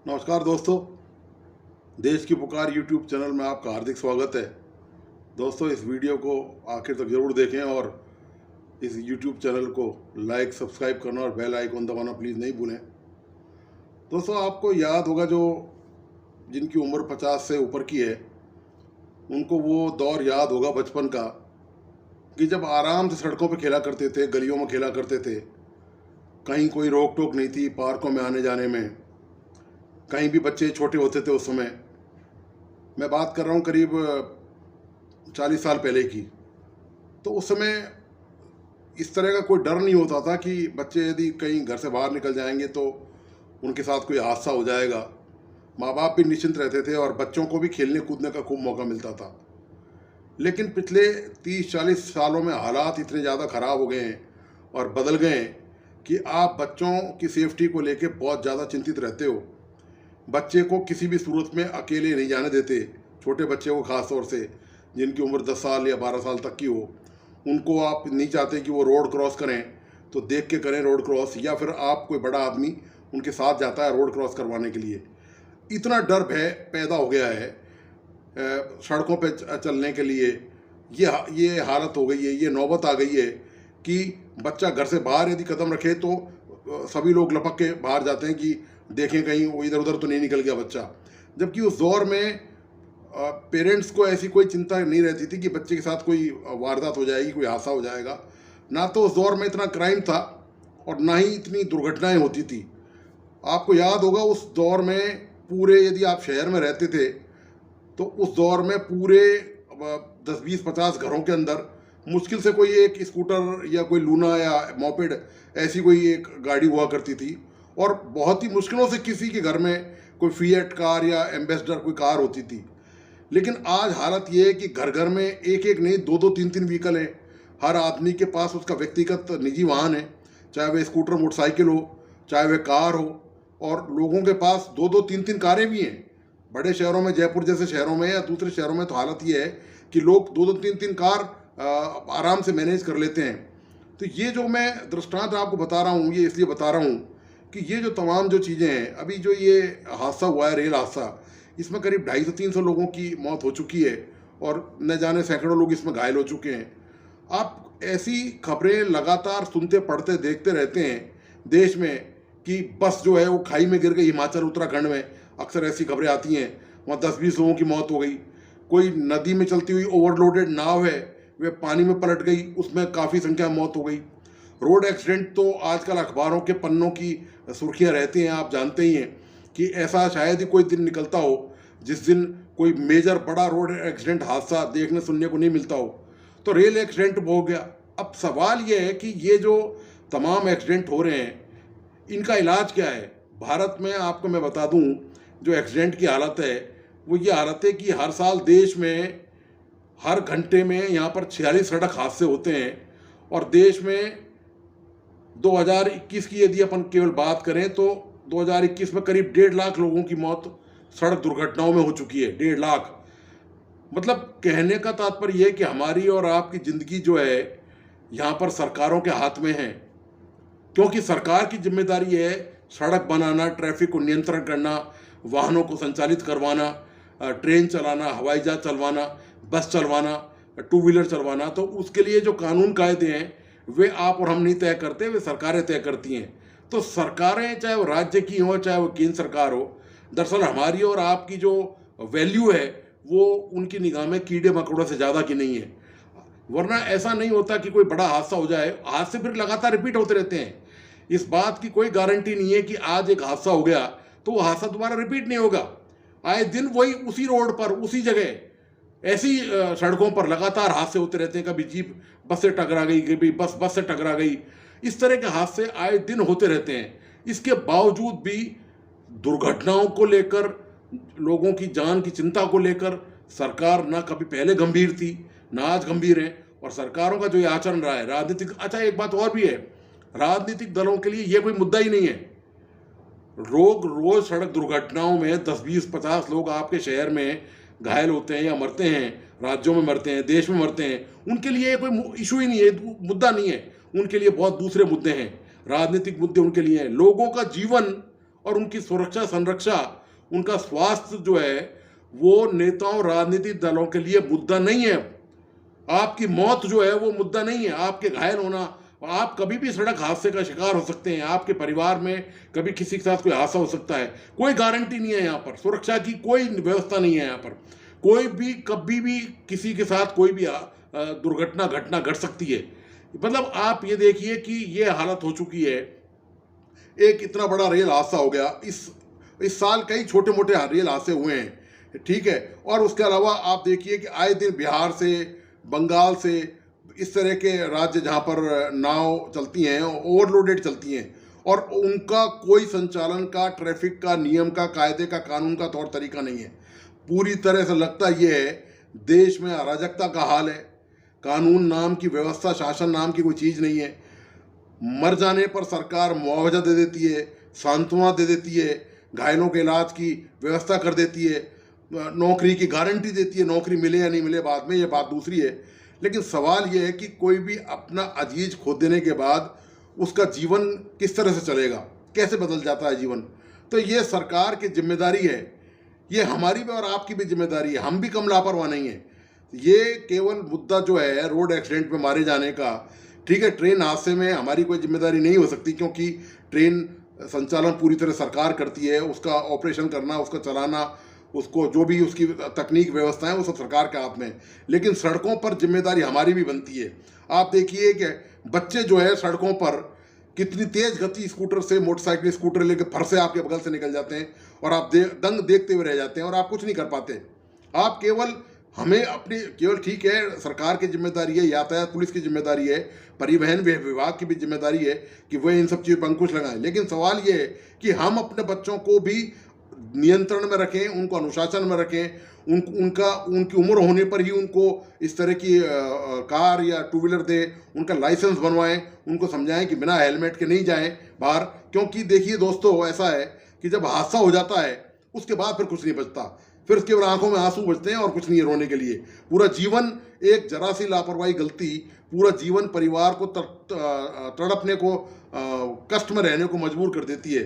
नमस्कार दोस्तों, देश की पुकार यूट्यूब चैनल में आपका हार्दिक स्वागत है। दोस्तों, इस वीडियो को आखिर तक ज़रूर देखें और इस यूट्यूब चैनल को लाइक, सब्सक्राइब करना और बेल आइकन दबाना प्लीज़ नहीं भूलें। दोस्तों, आपको याद होगा जो जिनकी उम्र 50 से ऊपर की है उनको वो दौर याद होगा बचपन का कि जब आराम से सड़कों पर खेला करते थे, गलियों में खेला करते थे। कहीं कोई रोक टोक नहीं थी पार्कों में आने जाने में। कहीं भी बच्चे छोटे होते थे उस समय। मैं बात कर रहा हूँ करीब 40 साल पहले की। तो उस समय इस तरह का कोई डर नहीं होता था कि बच्चे यदि कहीं घर से बाहर निकल जाएंगे तो उनके साथ कोई हादसा हो जाएगा। माँ बाप भी निश्चिंत रहते थे और बच्चों को भी खेलने कूदने का खूब मौका मिलता था। लेकिन पिछले 30-40 सालों में हालात इतने ज़्यादा ख़राब हो गए हैं और बदल गए हैं कि आप बच्चों की सेफ्टी को लेकर बहुत ज़्यादा चिंतित रहते हो। बच्चे को किसी भी सूरत में अकेले नहीं जाने देते। छोटे बच्चे को ख़ास तौर से जिनकी उम्र 10 साल या 12 साल तक की हो, उनको आप नहीं चाहते कि वो रोड क्रॉस करें तो देख के करें रोड क्रॉस, या फिर आप कोई बड़ा आदमी उनके साथ जाता है रोड क्रॉस करवाने के लिए। इतना डर भय पैदा हो गया है सड़कों पे चलने के लिए। ये हालत हो गई है, ये नौबत आ गई है कि बच्चा घर से बाहर यदि कदम रखे तो सभी लोग लपक के बाहर जाते हैं कि देखें कहीं वो इधर उधर तो नहीं निकल गया बच्चा। जबकि उस दौर में पेरेंट्स को ऐसी कोई चिंता नहीं रहती थी कि बच्चे के साथ कोई वारदात हो जाएगी, कोई हादसा हो जाएगा। ना तो उस दौर में इतना क्राइम था और ना ही इतनी दुर्घटनाएं होती थी। आपको याद होगा उस दौर में पूरे, यदि आप शहर में रहते थे तो उस दौर में पूरे 10-20-50 घरों के अंदर मुश्किल से कोई एक स्कूटर या कोई लूना या मोपेड ऐसी कोई एक गाड़ी हुआ करती थी। और बहुत ही मुश्किलों से किसी के घर में कोई फिएट कार या एम्बेसडर कोई कार होती थी। लेकिन आज हालत ये है कि घर घर में एक एक नहीं, दो दो तीन तीन व्हीकल है। हर आदमी के पास उसका व्यक्तिगत निजी वाहन है, चाहे वह स्कूटर मोटरसाइकिल हो, चाहे वह कार हो। और लोगों के पास दो दो तीन तीन कारें भी हैं। बड़े शहरों में, जयपुर जैसे शहरों में या दूसरे शहरों में तो हालत ये है कि लोग दो दो तीन तीन कार आराम से मैनेज कर लेते हैं। तो ये जो मैं दृष्टांत आपको बता रहा हूँ, ये इसलिए बता रहा हूँ कि ये जो तमाम जो चीज़ें हैं, अभी जो ये हादसा हुआ है, रेल हादसा, इसमें करीब 250 से 300 लोगों की मौत हो चुकी है और न जाने सैकड़ों लोग इसमें घायल हो चुके हैं। आप ऐसी खबरें लगातार सुनते, पढ़ते, देखते रहते हैं देश में कि बस जो है वो खाई में गिर गई। हिमाचल, उत्तराखंड में अक्सर ऐसी खबरें आती हैं, वहाँ 10-20 लोगों की मौत हो गई। कोई नदी में चलती हुई ओवरलोडेड नाव है, वह पानी में पलट गई, उसमें काफ़ी संख्या में मौत हो गई। रोड एक्सीडेंट तो आजकल अखबारों के पन्नों की सुर्खियां रहती हैं। आप जानते ही हैं कि ऐसा शायद ही कोई दिन निकलता हो जिस दिन कोई मेजर बड़ा रोड एक्सीडेंट हादसा देखने सुनने को नहीं मिलता हो। तो रेल एक्सीडेंट हो गया। अब सवाल ये है कि ये जो तमाम एक्सीडेंट हो रहे हैं, इनका इलाज क्या है? भारत में आपको मैं बता दूं, जो एक्सीडेंट की हालत है वो ये हालत है कि हर साल देश में हर घंटे में यहाँ पर 46 सड़क हादसे होते हैं। और देश में 2021 की यदि अपन केवल बात करें तो 2021 में करीब 1.5 लाख लोगों की मौत सड़क दुर्घटनाओं में हो चुकी है। 1.5 लाख। मतलब कहने का तात्पर्य यह है कि हमारी और आपकी ज़िंदगी जो है यहाँ पर सरकारों के हाथ में है, क्योंकि सरकार की जिम्मेदारी है सड़क बनाना, ट्रैफिक को नियंत्रण करना, वाहनों को संचालित करवाना, ट्रेन चलाना, हवाई जहाज चलवाना, बस चलवाना, टू व्हीलर चलवाना। तो उसके लिए जो कानून कायदे हैं वे आप और हम नहीं तय करते, वे सरकारें तय करती हैं। तो सरकारें चाहे वो राज्य की हो, चाहे वो केंद्र सरकार हो, दरअसल हमारी और आपकी जो वैल्यू है वो उनकी निगाह में कीड़े मकोड़ों से ज़्यादा की नहीं है। वरना ऐसा नहीं होता कि कोई बड़ा हादसा हो जाए, हादसे फिर लगातार रिपीट होते रहते हैं। इस बात की कोई गारंटी नहीं है कि आज एक हादसा हो गया तो वो हादसा दोबारा रिपीट नहीं होगा। आए दिन वही उसी रोड पर, उसी जगह, ऐसी सड़कों पर लगातार हादसे होते रहते हैं। कभी जीप बस से टकरा गई, कभी बस से टकरा गई। इस तरह के हादसे आए दिन होते रहते हैं। इसके बावजूद भी दुर्घटनाओं को लेकर, लोगों की जान की चिंता को लेकर सरकार ना कभी पहले गंभीर थी ना आज गंभीर है। और सरकारों का जो ये आचरण रहा है राजनीतिक, अच्छा एक बात और भी है, राजनीतिक दलों के लिए ये कोई मुद्दा ही नहीं है। रोज सड़क दुर्घटनाओं में 10-20-50 लोग आपके शहर में घायल होते हैं या मरते हैं, राज्यों में मरते हैं, देश में मरते हैं। उनके लिए कोई इशू ही नहीं है, मुद्दा नहीं है। उनके लिए बहुत दूसरे मुद्दे हैं, राजनीतिक मुद्दे उनके लिए हैं। लोगों का जीवन और उनकी सुरक्षा संरक्षा, उनका स्वास्थ्य जो है वो नेताओं राजनीतिक दलों के लिए मुद्दा नहीं है। आपकी मौत जो है वो मुद्दा नहीं है, आपके घायल होना, आप कभी भी सड़क हादसे का शिकार हो सकते हैं, आपके परिवार में कभी किसी के साथ कोई हादसा हो सकता है, कोई गारंटी नहीं है। यहाँ पर सुरक्षा की कोई व्यवस्था नहीं है। यहाँ पर कोई भी कभी भी किसी के साथ कोई भी दुर्घटना घटना घट सकती है। मतलब आप ये देखिए कि ये हालत हो चुकी है। एक इतना बड़ा रेल हादसा हो गया, इस साल कई छोटे मोटे रेल हादसे हुए हैं, ठीक है। और उसके अलावा आप देखिए कि आए दिन बिहार से, बंगाल से, इस तरह के राज्य जहाँ पर नाव चलती हैं ओवरलोडेड चलती हैं, और उनका कोई संचालन का, ट्रैफिक का, नियम का, कायदे का, कानून का तौर तरीका नहीं है। पूरी तरह से लगता ये है देश में अराजकता का हाल है। कानून नाम की व्यवस्था, शासन नाम की कोई चीज़ नहीं है। मर जाने पर सरकार मुआवजा दे देती है, सांत्वना दे देती है, घायलों के इलाज की व्यवस्था कर देती है, नौकरी की गारंटी देती है, नौकरी मिले या नहीं मिले बाद में, ये बात दूसरी है। लेकिन सवाल ये है कि कोई भी अपना अजीज खो देने के बाद उसका जीवन किस तरह से चलेगा, कैसे बदल जाता है जीवन। तो ये सरकार की जिम्मेदारी है, ये हमारी भी और आपकी भी जिम्मेदारी है। हम भी कम लापरवाह नहीं है। ये केवल मुद्दा जो है रोड एक्सीडेंट में मारे जाने का, ठीक है, ट्रेन हादसे में हमारी कोई जिम्मेदारी नहीं हो सकती, क्योंकि ट्रेन संचालन पूरी तरह सरकार करती है, उसका ऑपरेशन करना, उसका चलाना, उसको जो भी उसकी तकनीक व्यवस्था है वो सब सरकार के हाथ में। लेकिन सड़कों पर जिम्मेदारी हमारी भी बनती है। आप देखिए कि बच्चे जो है सड़कों पर कितनी तेज गति स्कूटर से, मोटरसाइकिल, स्कूटर लेके फर से आपके बगल से निकल जाते हैं, और आप दंग देखते हुए रह जाते हैं, और आप कुछ नहीं कर पाते। आप केवल हमें अपनी केवल, ठीक है, सरकार की जिम्मेदारी है, यातायात पुलिस की जिम्मेदारी है, परिवहन विभाग की भी जिम्मेदारी है कि वह इन सब चीज़ों पर अंकुश लगाएं। लेकिन सवाल ये है कि हम अपने बच्चों को भी नियंत्रण में रखें, उनको अनुशासन में रखें, उनकी उम्र होने पर ही उनको इस तरह की कार या टू व्हीलर दें, उनका लाइसेंस बनवाएं, उनको समझाएं कि बिना हेलमेट के नहीं जाएं बाहर। क्योंकि देखिए दोस्तों, ऐसा है कि जब हादसा हो जाता है उसके बाद फिर कुछ नहीं बचता, फिर उसके बाद आंखों में आंसू बचते हैं और कुछ नहीं है रोने के लिए। पूरा जीवन, एक जरा सी लापरवाही, गलती, पूरा जीवन परिवार को तड़पने को, कष्ट में रहने को मजबूर कर देती है।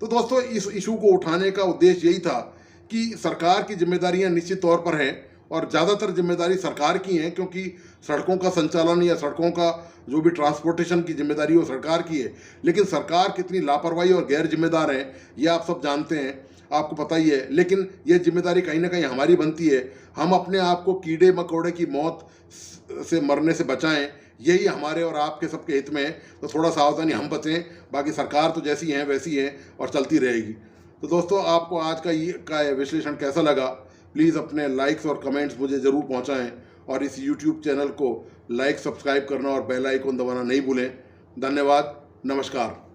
तो दोस्तों, इस इशू को उठाने का उद्देश्य यही था कि सरकार की जिम्मेदारियां निश्चित तौर पर हैं, और ज़्यादातर जिम्मेदारी सरकार की हैं, क्योंकि सड़कों का संचालन या सड़कों का जो भी ट्रांसपोर्टेशन की जिम्मेदारी वो सरकार की है। लेकिन सरकार कितनी लापरवाही और गैर जिम्मेदार है ये आप सब जानते हैं, आपको पता ही है। लेकिन ये जिम्मेदारी कहीं ना कहीं हमारी बनती है। हम अपने आप को कीड़े मकोड़े की मौत से मरने से बचाएं, यही हमारे और आपके सबके हित में है। तो थोड़ा सावधानी हम बचें, बाकी सरकार तो जैसी है वैसी है और चलती रहेगी। तो दोस्तों, आपको आज का विश्लेषण कैसा लगा, प्लीज़ अपने लाइक्स और कमेंट्स मुझे ज़रूर पहुंचाएं, और इस यूट्यूब चैनल को लाइक, सब्सक्राइब करना और बेल आइकन दबाना नहीं भूलें। धन्यवाद, नमस्कार।